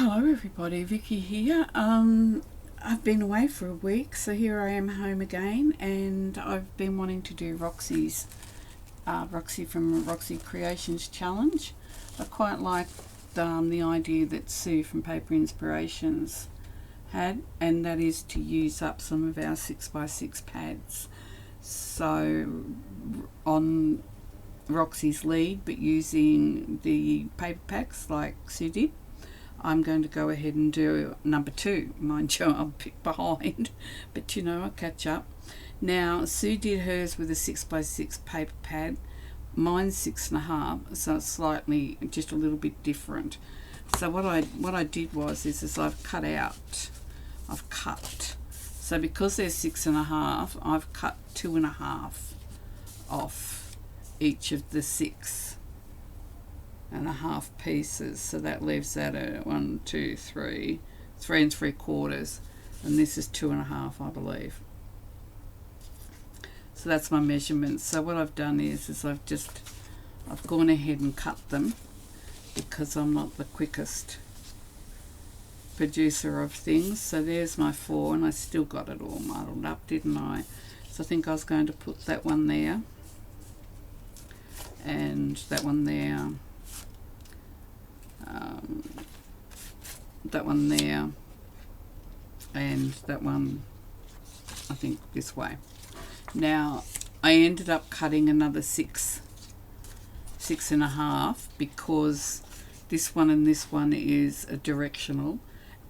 Hello everybody, Vicky here. I've been away for a week, so here I am home again, and I've been wanting to do Roxy from Roxy Creations Challenge. I quite like the idea that Sue from Paper Inspirations had, and that is to use up some of our 6x6 pads. So on Roxy's lead, but using the paper packs like Sue did, I'm going to go ahead and do number 2. Mind you, I'm a bit behind, but you know, I'll catch up. Now, Sue did hers with a 6x6 paper pad. Mine's 6.5, so it's slightly, just a little bit different. So what I did was I've cut. So because they're 6.5, I've cut 2.5 off each of the 6.5 pieces, so that leaves that at 1, 2, 3 3 3/4, and this is 2.5, I believe. So that's my measurements. So what I've done is I've gone ahead and cut them, because I'm not the quickest producer of things. So there's my 4, and I still got it all muddled up, didn't I? So I think I was going to put that one there and that one there, that one there, and that one I think this way. Now I ended up cutting another 6.5, because this one and this one is a directional,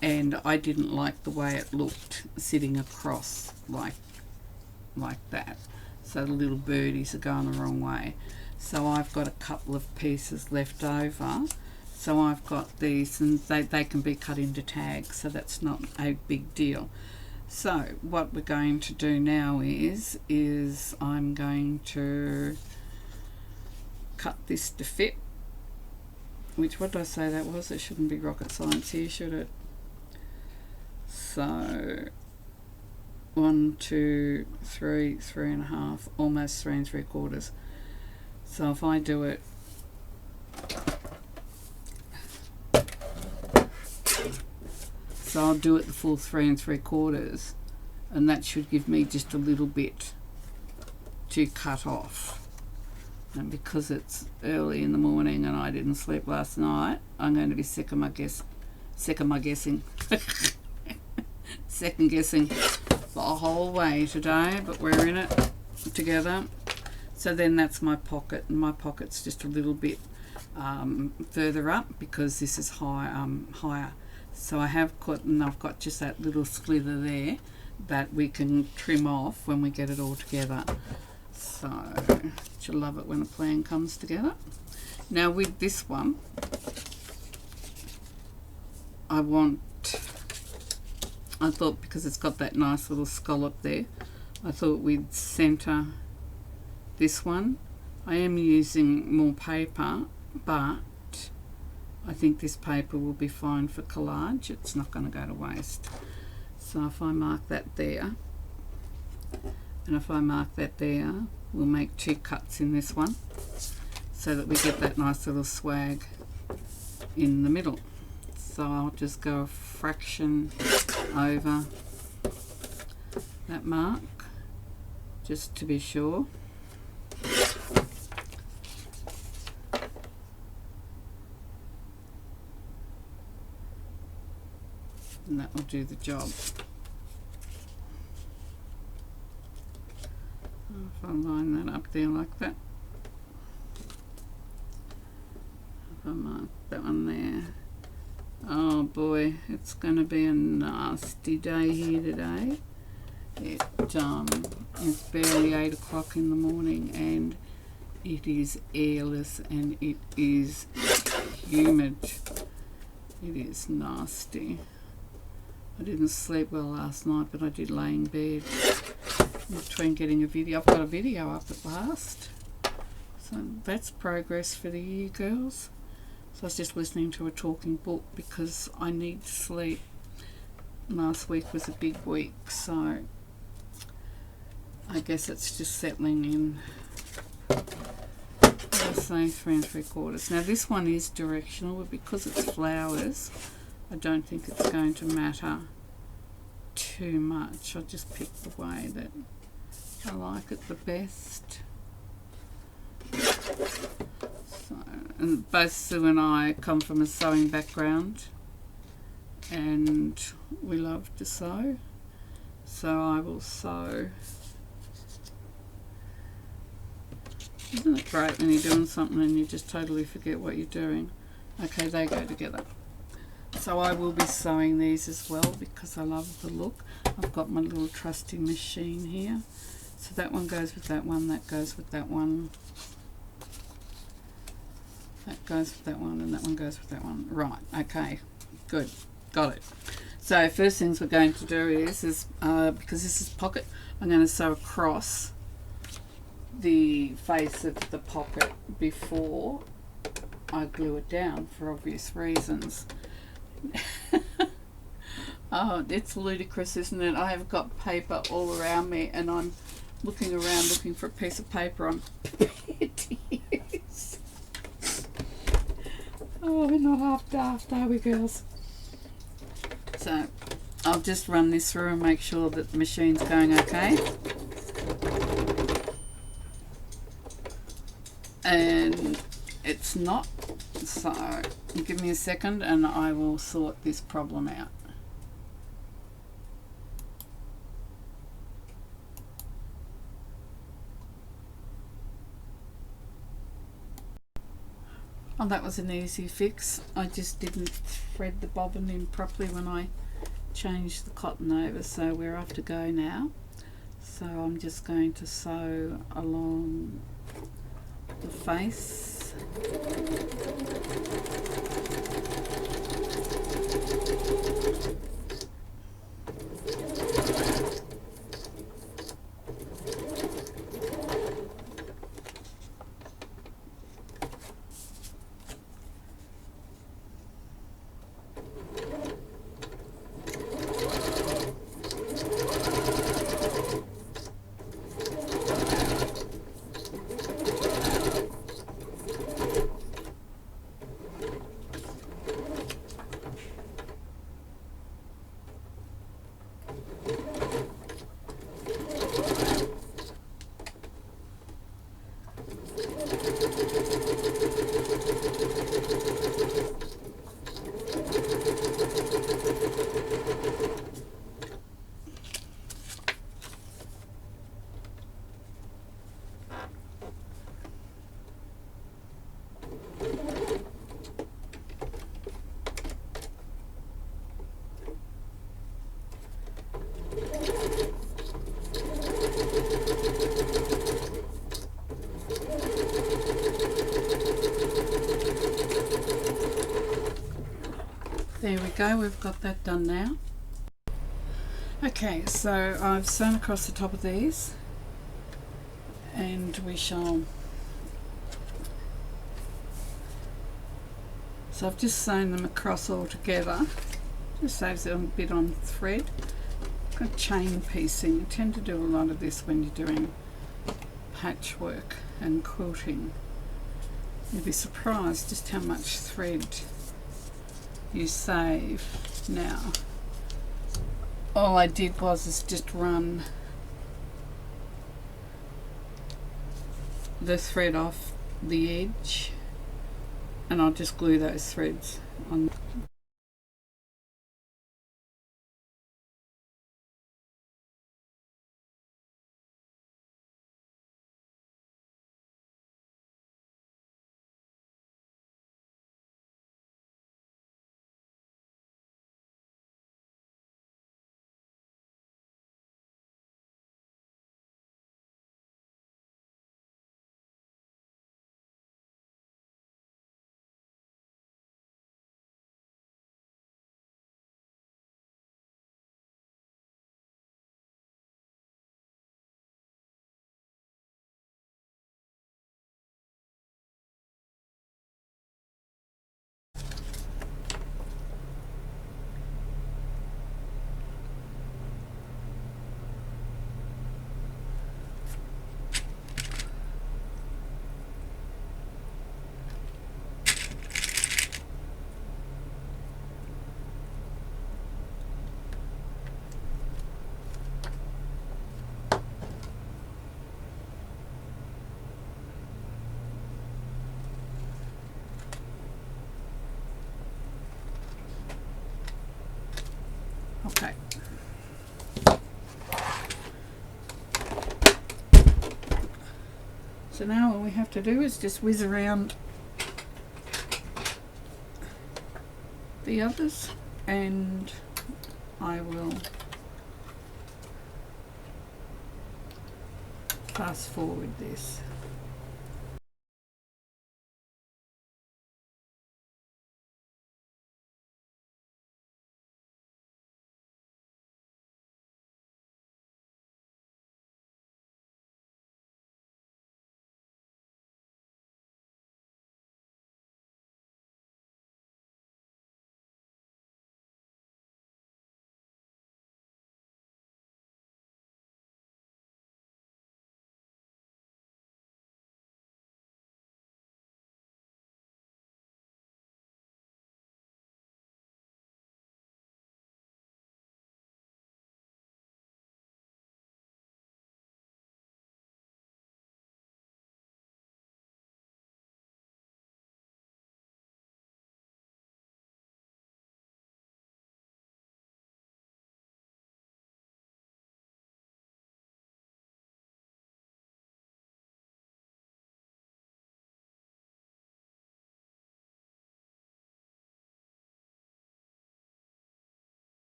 and I didn't like the way it looked sitting across like that. So the little birdies are going the wrong way. So I've got a couple of pieces left over. So I've got these, and they can be cut into tags, so that's not a big deal. So what we're going to do now is I'm going to cut this to fit, which, what did I say that was? It shouldn't be rocket science here, should it? So 1, 2, 3, 3.5, almost 3 3/4. So if I do it, so I'll do it the full 3 3/4, and that should give me just a little bit to cut off. And because it's early in the morning and I didn't sleep last night, I'm going to be second guessing the whole way today, but we're in it together. So then that's my pocket, and my pocket's just a little bit further up, because this is higher. So I have cut, and I've got just that little slither there that we can trim off when we get it all together. So you'll love it when a plan comes together. Now with this one, I thought, because it's got that nice little scallop there, I thought we'd centre this one. I am using more paper, but I think this paper will be fine for collage. It's not going to go to waste. So if I mark that there, and if I mark that there, we'll make 2 cuts in this one, so that we get that nice little swag in the middle. So I'll just go a fraction over that mark, just to be sure. And that will do the job. If I line that up there like that, if I mark that one there, oh boy, it's going to be a nasty day here today. It is barely 8 o'clock in the morning, and it is airless, and it is humid. It is nasty. I didn't sleep well last night, but I did lay in bed in between getting a video. I've got a video up at last, so that's progress for the year, girls. So I was just listening to a talking book, because I need to sleep. Last week was a big week, so I guess it's just settling in. I'll say 3 3/4. Now this one is directional, but because it's flowers, I don't think it's going to matter too much. I'll just pick the way that I like it the best. So, and both Sue and I come from a sewing background, and we love to sew, so I will sew. Isn't it great when you're doing something and you just totally forget what you're doing? Okay, they go together. So I will be sewing these as well because I love the look. I've got my little trusty machine here. So that one goes with that one, that goes with that one, that goes with that one, and that one goes with that one. Right, okay, good, got it. So first things we're going to do is because this is pocket, I'm going to sew across the face of the pocket before I glue it down for obvious reasons. Oh, it's ludicrous, isn't it? I have got paper all around me and I'm looking around looking for a piece of paper I'm prepared to use. Oh, we're not half daft, are we, girls? So I'll just run this through and make sure that the machine's going okay. And it's not, so give me a second and I will sort this problem out. Oh, that was an easy fix. I just didn't thread the bobbin in properly when I changed the cotton over, so we're off to go now. So I'm just going to sew along the face. There we go, we've got that done now. Okay, so I've sewn across the top of these and we shall, so I've just sewn them across all together, just saves it a bit on thread. I've got chain piecing. You tend to do a lot of this when you're doing patchwork and quilting. You'd be surprised just how much thread you save. Now all I did was just run the thread off the edge and I'll just glue those threads on. Okay. So now all we have to do is just whiz around the others, and I will fast forward this.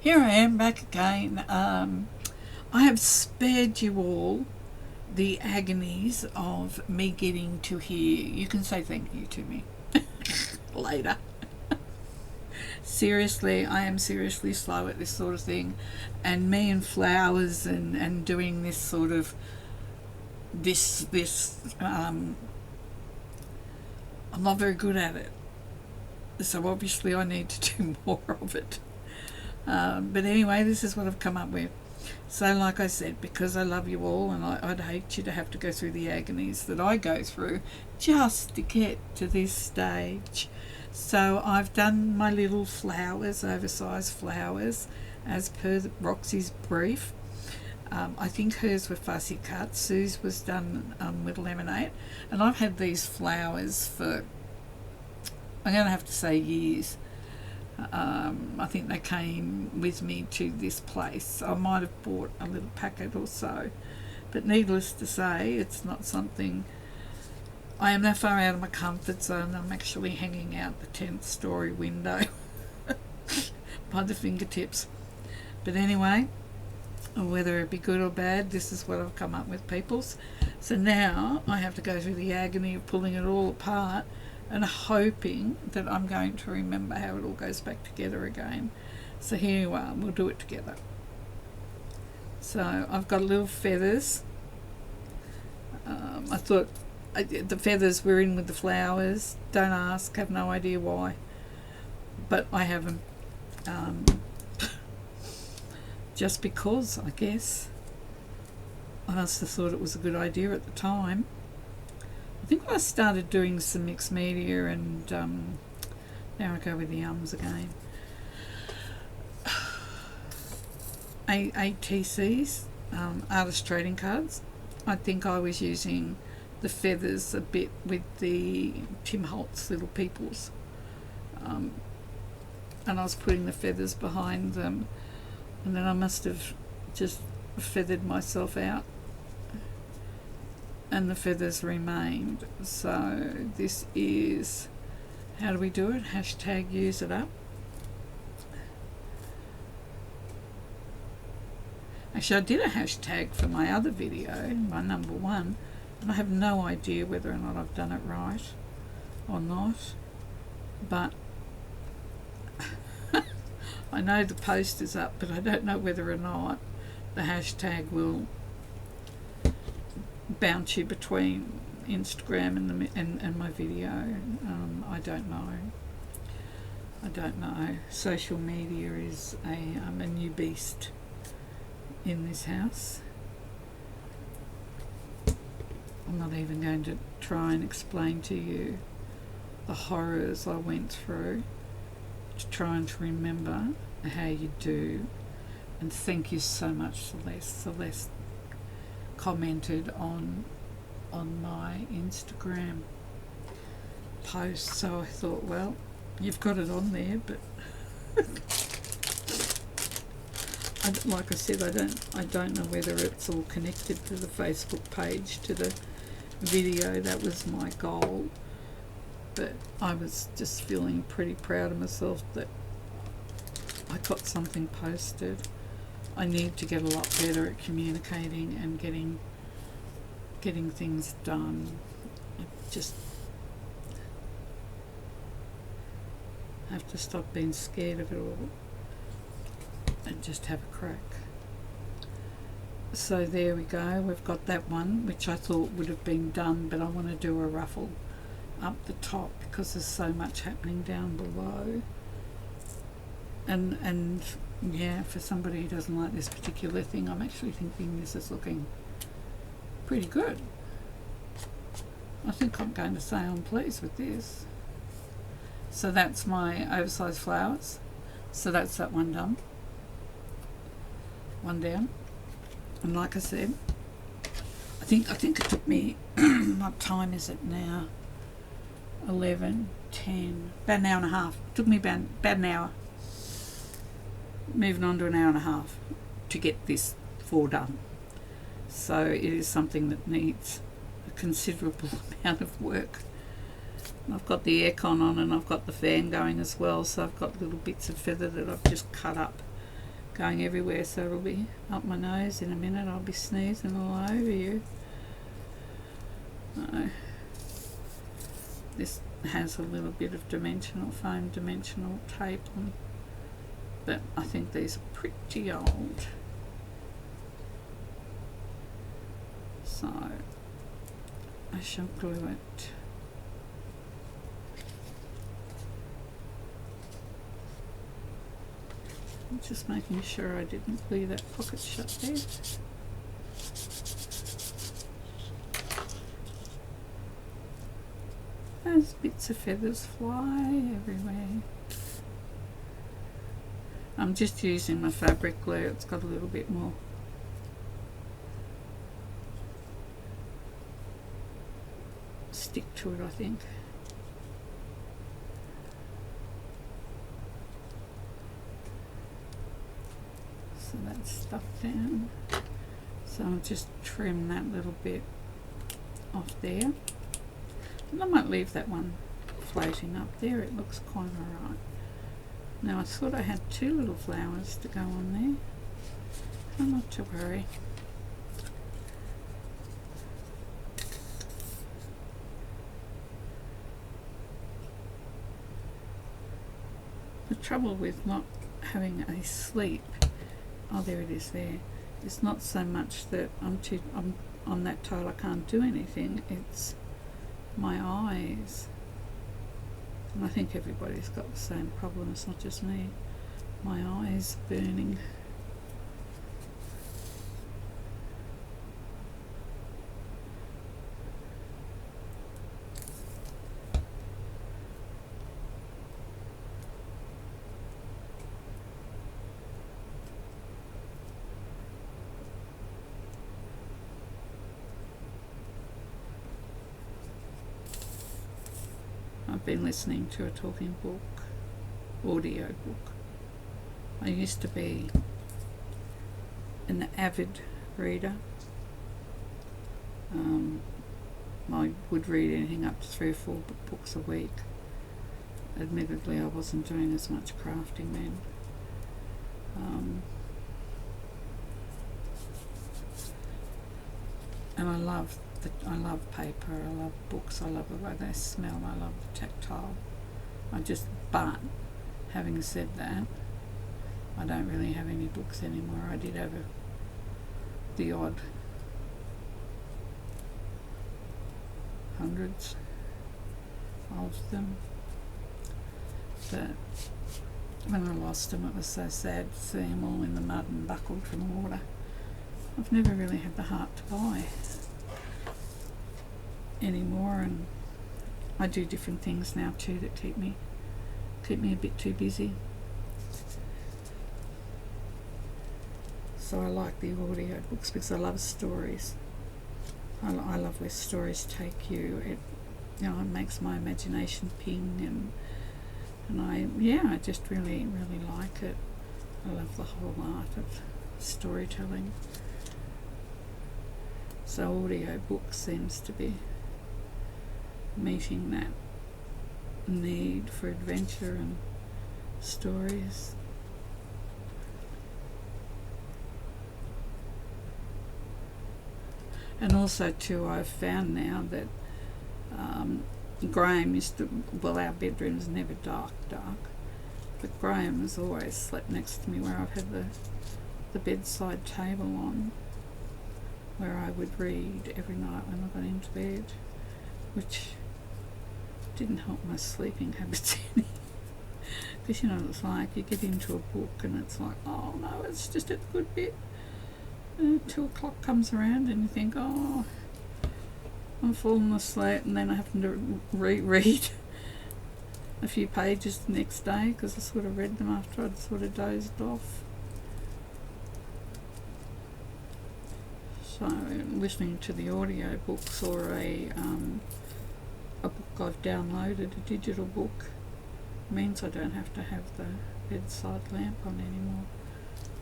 here I am back again. I have spared you all the agonies of me getting to here. You can say thank you to me later. Seriously, I am seriously slow at this sort of thing, and me and flowers and doing this sort of I'm not very good at it, so obviously I need to do more of it. But anyway, this is what I've come up with. So like I said, because I love you all, and I'd hate you to have to go through the agonies that I go through just to get to this stage. So I've done my little flowers, oversized flowers, as per Roxy's brief. I think hers were fussy cut. Sue's was done with laminate. And I've had these flowers for, I'm going to have to say, years. I think they came with me to this place. I might have bought a little packet or so. But needless to say, it's not something... I am that far out of my comfort zone. I'm actually hanging out the 10th story window by the fingertips. But anyway, whether it be good or bad, this is what I've come up with, peoples. So now I have to go through the agony of pulling it all apart and hoping that I'm going to remember how it all goes back together again. So here you are, we'll do it together. So I've got little feathers. I thought the feathers were in with the flowers. Don't ask, have no idea why. But I have them. Just because, I guess. I must have thought it was a good idea at the time. I think when I started doing some mixed media, and now I go with the again. ATCs, artist trading cards. I think I was using the feathers a bit with the Tim Holtz Little Peoples. And I was putting the feathers behind them, and then I must have just feathered myself out, and the feathers remained. So this is, how do we do it? Hashtag use it up. Actually, I did a hashtag for my other video, my number 1, and I have no idea whether or not I've done it right or not, but I know the post is up, but I don't know whether or not the hashtag will bounce you between Instagram and my video. I don't know. Social media is a new beast in this house. I'm not even going to try and explain to you the horrors I went through to try and remember how you do. And thank you so much, Celeste. Celeste commented on my Instagram post, so I thought, well, you've got it on there, but like I said, I don't know whether it's all connected to the Facebook page, to the video. That was my goal, but I was just feeling pretty proud of myself that I got something posted. I need to get a lot better at communicating and getting things done. I just have to stop being scared of it all and just have a crack. So there we go, we've got that one, which I thought would have been done, but I want to do a ruffle up the top because there's so much happening down below. And yeah, for somebody who doesn't like this particular thing, I'm actually thinking this is looking pretty good. I think I'm going to say I'm pleased with this. So that's my oversized flowers. So that's that one done. One down. And like I said, I think it took me what time is it now? 11, 10, about an hour and a half. It took me about an hour. Moving on to an hour and a half to get this 4 done. So it is something that needs a considerable amount of work. I've got the aircon on and I've got the fan going as well, so I've got little bits of feather that I've just cut up going everywhere, so it'll be up my nose in a minute. I'll be sneezing all over you. This has a little bit of foam dimensional tape on, but I think these are pretty old. So I shall glue it. I'm just making sure I didn't glue that pocket shut there. Those bits of feathers fly everywhere. I'm just using my fabric glue. It's got a little bit more stick to it, I think. So that's stuck down. So I'll just trim that little bit off there. And I might leave that one floating up there. It looks quite alright. Now I thought I had two little flowers to go on there. Not to worry. The trouble with not having a sleep, oh there it is there, it's not so much that I'm on that tile I can't do anything, it's my eyes. And I think everybody's got the same problem, it's not just me. My eyes burning. I've been listening to a talking book, audio book. I used to be an avid reader. I would read anything up to 3 or 4 books a week. Admittedly, I wasn't doing as much crafting then. And I love paper, I love books, I love the way they smell, I love the tactile. But having said that, I don't really have any books anymore. I did have the odd hundreds of them, but when I lost them it was so sad to see them all in the mud and buckled from the water. I've never really had the heart to buy anymore, and I do different things now too that keep me a bit too busy. So I like the audio books because I love stories. I love where stories take you. It makes my imagination ping, and I just really like it. I love the whole art of storytelling. So audio books seems to be meeting that need for adventure and stories. And also too, I've found now that Graham our bedroom's never dark, but Graham has always slept next to me where I've had the bedside table on, where I would read every night when I got into bed, which didn't help my sleeping habits any. Because it's like you get into a book and it's like, oh no, it's just a good bit. 2 o'clock comes around and you think, oh, I'm falling asleep, and then I have to reread a few pages the next day because I sort of read them after I'd sort of dozed off. So listening to the audio books or a book I've downloaded, a digital book, means I don't have to have the bedside lamp on anymore.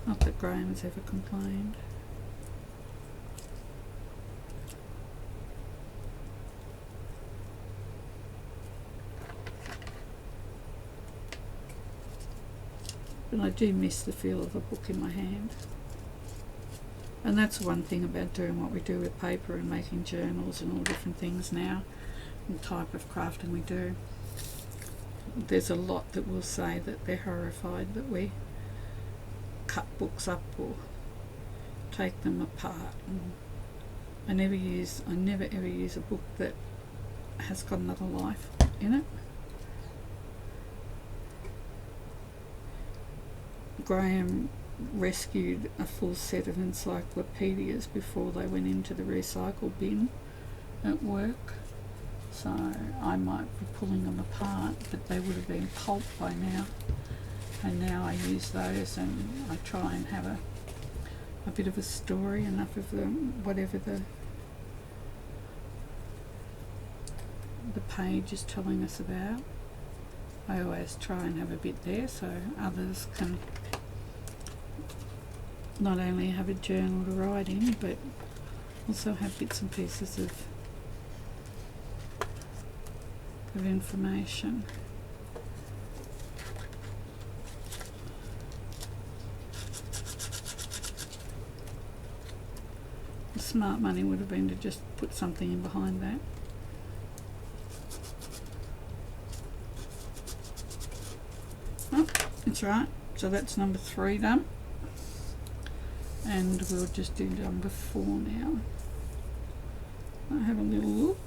Not that Graham's ever complained. but I do miss the feel of a book in my hand. And that's one thing about doing what we do with paper and making journals and all different things now, and the type of crafting we do. There's a lot that will say that they're horrified that we cut books up or take them apart. And I never ever use a book that has got another life in it. Graham rescued a full set of encyclopedias before they went into the recycle bin at work, so I might be pulling them apart, but they would have been pulp by now, and now I use those and I try and have a bit of a story, enough of them, whatever the page is telling us about. I always try and have a bit there so others can not only have a journal to write in, but also have bits and pieces of information. The smart money would have been to just put something in behind that. Oh, that's right. So that's number 3 done. And we'll just do number 4 now. I'll have a little look.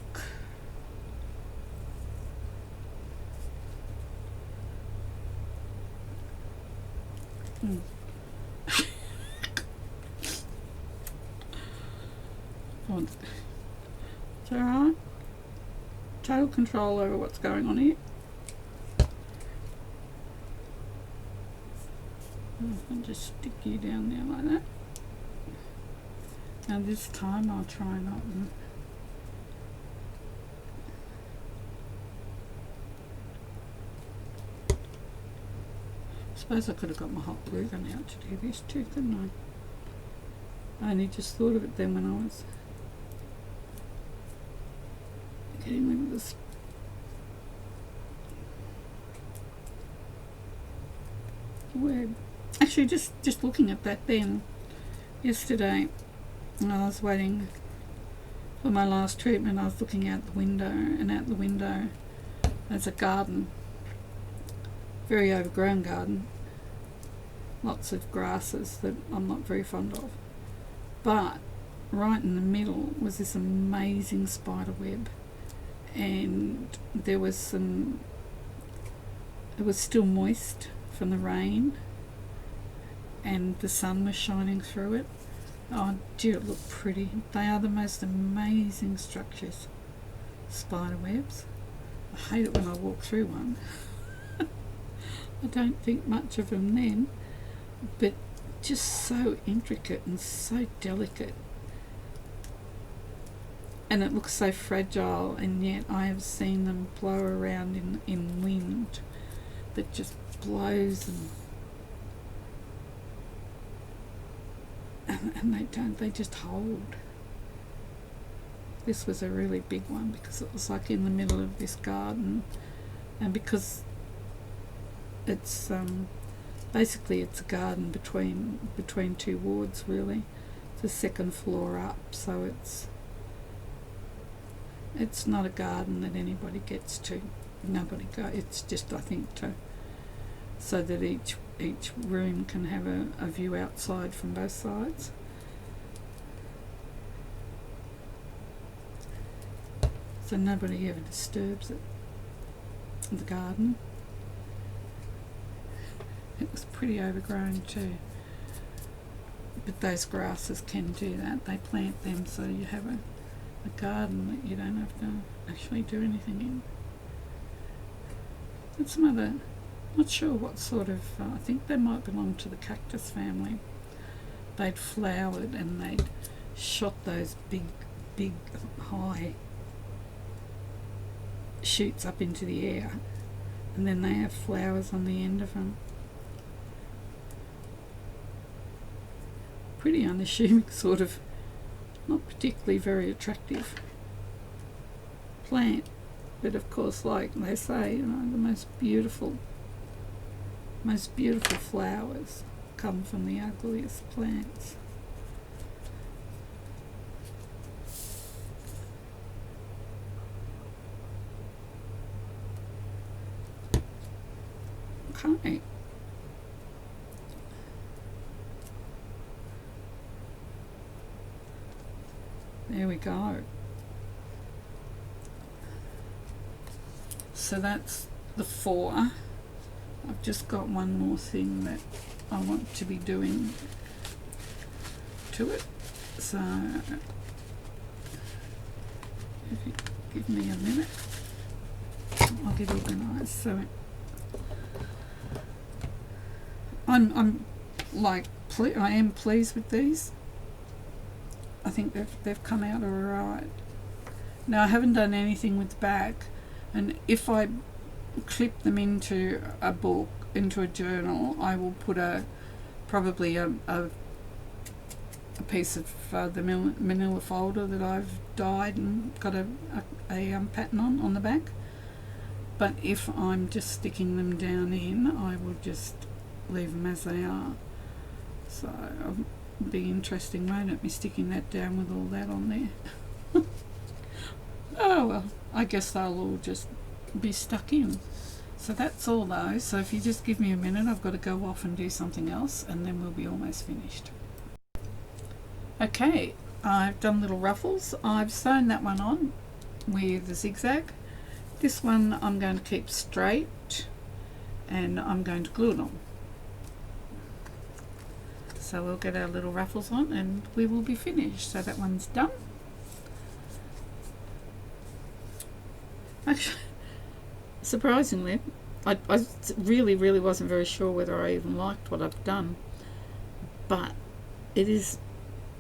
It's alright. Total control over what's going on here. I'll just stick you down there like that. Now this time I'll try not to. I suppose I could have got my hot glue gun out to do this too, couldn't I? I only just thought of it then when I was getting rid of this. Web. Actually, just looking at that then, yesterday, when I was waiting for my last treatment, I was looking out the window, and out the window there's a garden, very overgrown garden, lots of grasses that I'm not very fond of, but right in the middle was this amazing spider web, and it was still moist from the rain, and the sun was shining through it. Oh dear, it looked pretty. They are the most amazing structures, spider webs. I hate it when I walk through one. I don't think much of them then, but just so intricate and so delicate, and it looks so fragile, and yet I have seen them blow around in wind that just blows them, and they just hold. This was a really big one because it was like in the middle of this garden, and because it's basically it's a garden between 2 wards really. It's a 2nd floor up, so it's not a garden that anybody gets to. Nobody go. It's just, I think, so that each room can have a view outside from both sides. So nobody ever disturbs it. The garden. It was pretty overgrown too. But those grasses can do that. They plant them so you have a garden that you don't have to actually do anything in. And some other, not sure what sort of, I think they might belong to the cactus family. They'd flowered and they'd shot those big high shoots up into the air, and then they have flowers on the end of them. Pretty unassuming, sort of, not particularly very attractive plant, but of course, like they say, the most beautiful Most beautiful flowers come from the ugliest plants. Okay. There we go. So that's the 4. I've just got one more thing that I want to be doing to it. So if you give me a minute, I'll get organised. So I'm like, I am pleased with these. I think they've come out alright. Now I haven't done anything with the back, and if I clip them into a book, into a journal, I will put probably a piece of the manila folder that I've dyed and got a pattern on the back. But if I'm just sticking them down in, I will just leave them as they are. So it'll be interesting, won't it, me sticking that down with all that on there. Oh well, I guess they'll all just be stuck in. So that's all though. So if you just give me a minute, I've got to go off and do something else, and then we'll be almost finished. Okay, I've done little ruffles. I've sewn that one on with a zigzag. This one I'm going to keep straight, and I'm going to glue it on. So we'll get our little ruffles on and we will be finished. So that one's done. Actually, surprisingly, I really wasn't very sure whether I even liked what I've done, but it is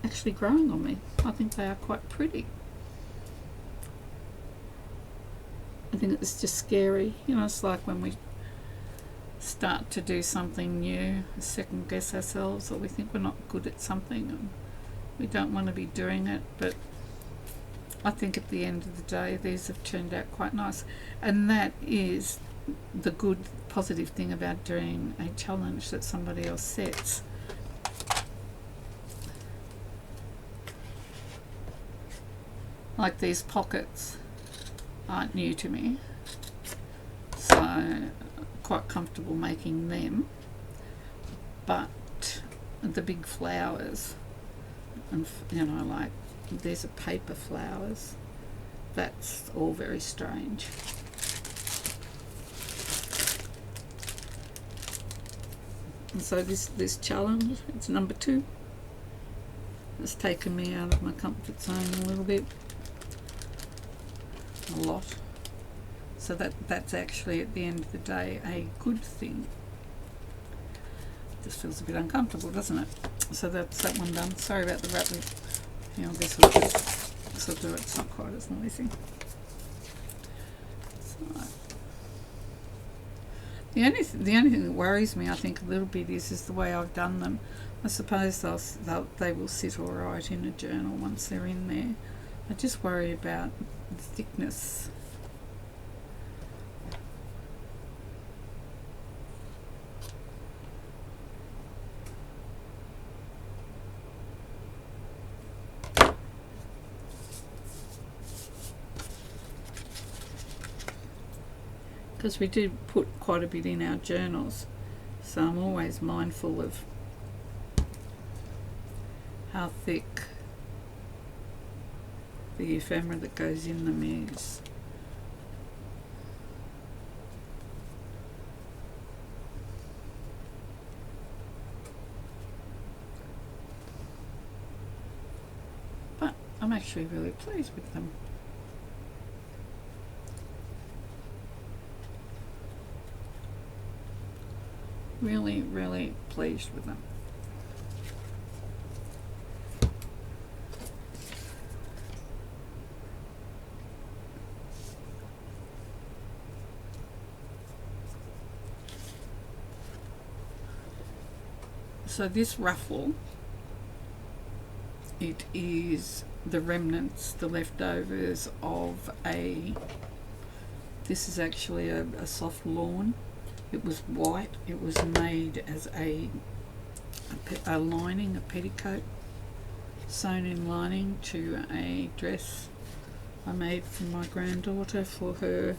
actually growing on me. I think they are quite pretty. I think it's just scary, you know, it's like when we start to do something new, second guess ourselves, or we think we're not good at something and we don't want to be doing it. But I think at the end of the day these have turned out quite nice, and that is the good positive thing about doing a challenge that somebody else sets. Like these pockets aren't new to me, so quite comfortable making them, but the big flowers, and you know, like these are paper flowers, that's all very strange. And so this challenge, it's number 2. It's taken me out of my comfort zone a little bit, a lot. So that's actually at the end of the day a good thing. Just feels a bit uncomfortable, doesn't it? So that's that one done. Sorry about the rattling. You know, this will do it. It's not quite as noisy. So the only thing that worries me, I think, a little bit is the way I've done them. I suppose they will sit all right in a journal once they're in there. I just worry about the thickness. Because we do put quite a bit in our journals, so I'm always mindful of how thick the ephemera that goes in them is. But I'm actually really pleased with them. Really pleased with them. So this ruffle, it is the remnants, the leftovers of this is actually a soft lawn It was white. It was made as a lining, a petticoat, sewn in lining to a dress I made for my granddaughter for her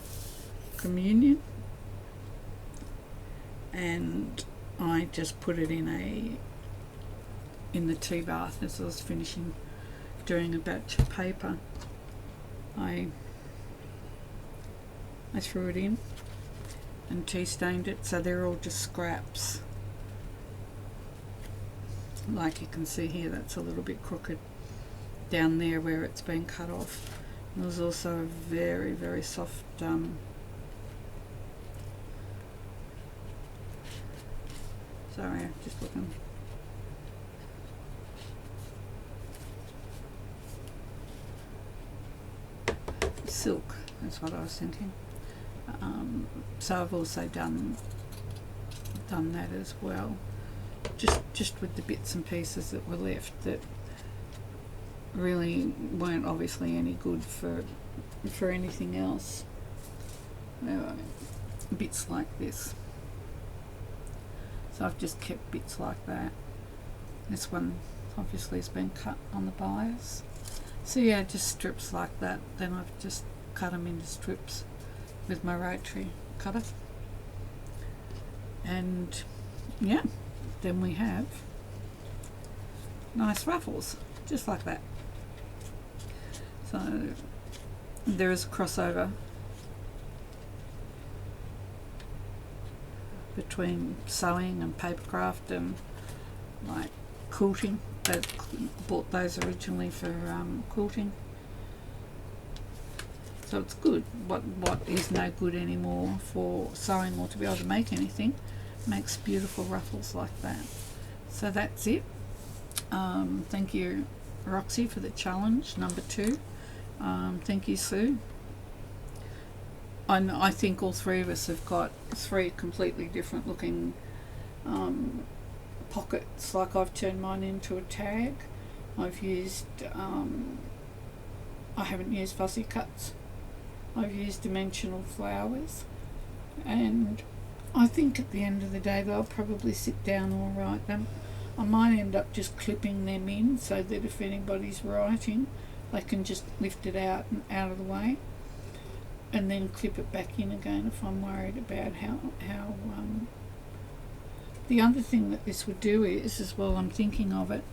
communion, and I just put it in the tea bath as I was finishing doing a batch of paper. I threw it in and tea stained it, so they're all just scraps. Like you can see here, that's a little bit crooked down there where it's been cut off. And there's also a very, very soft sorry, I'm just looking. Silk, that's what I was thinking. So I've also done that as well, just with the bits and pieces that were left that really weren't obviously any good for anything else. Bits like this. So I've just kept bits like that. This one obviously has been cut on the bias. So yeah, just strips like that. Then I've just cut them into strips with my rotary cutter. And yeah, then we have nice ruffles, just like that. So there is a crossover between sewing and papercraft and like quilting. I bought those originally for quilting. So it's good. What is no good anymore for sewing or to be able to make anything makes beautiful ruffles like that. So that's it. Thank you, Roxy, for the challenge number 2. Thank you, Sue. I think all three of us have got 3 completely different looking pockets. Like I've turned mine into a tag. I've used I haven't used fussy cuts. I've used dimensional flowers, and I think at the end of the day they'll probably sit down all right. I might end up just clipping them in so that if anybody's writing they can just lift it out and out of the way, and then clip it back in again if I'm worried about how the other thing that this would do is, as well, I'm thinking of it,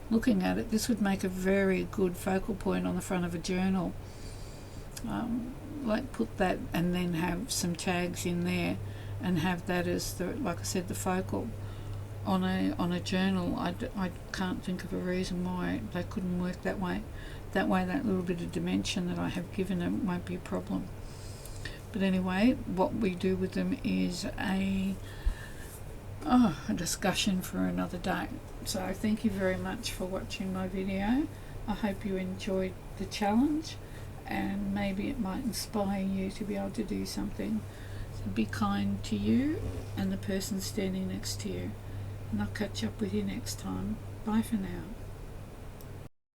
looking at it, this would make a very good focal point on the front of a journal. Like put that and then have some tags in there and have that as the, like I said, the focal on a journal. I can't think of a reason why they couldn't work that way. That way that little bit of dimension that I have given them won't be a problem. But anyway, what we do with them is a discussion for another day. So thank you very much for watching my video. I hope you enjoyed the challenge, and maybe it might inspire you to be able to do something. So be kind to you and the person standing next to you, and I'll catch up with you next time. Bye for now.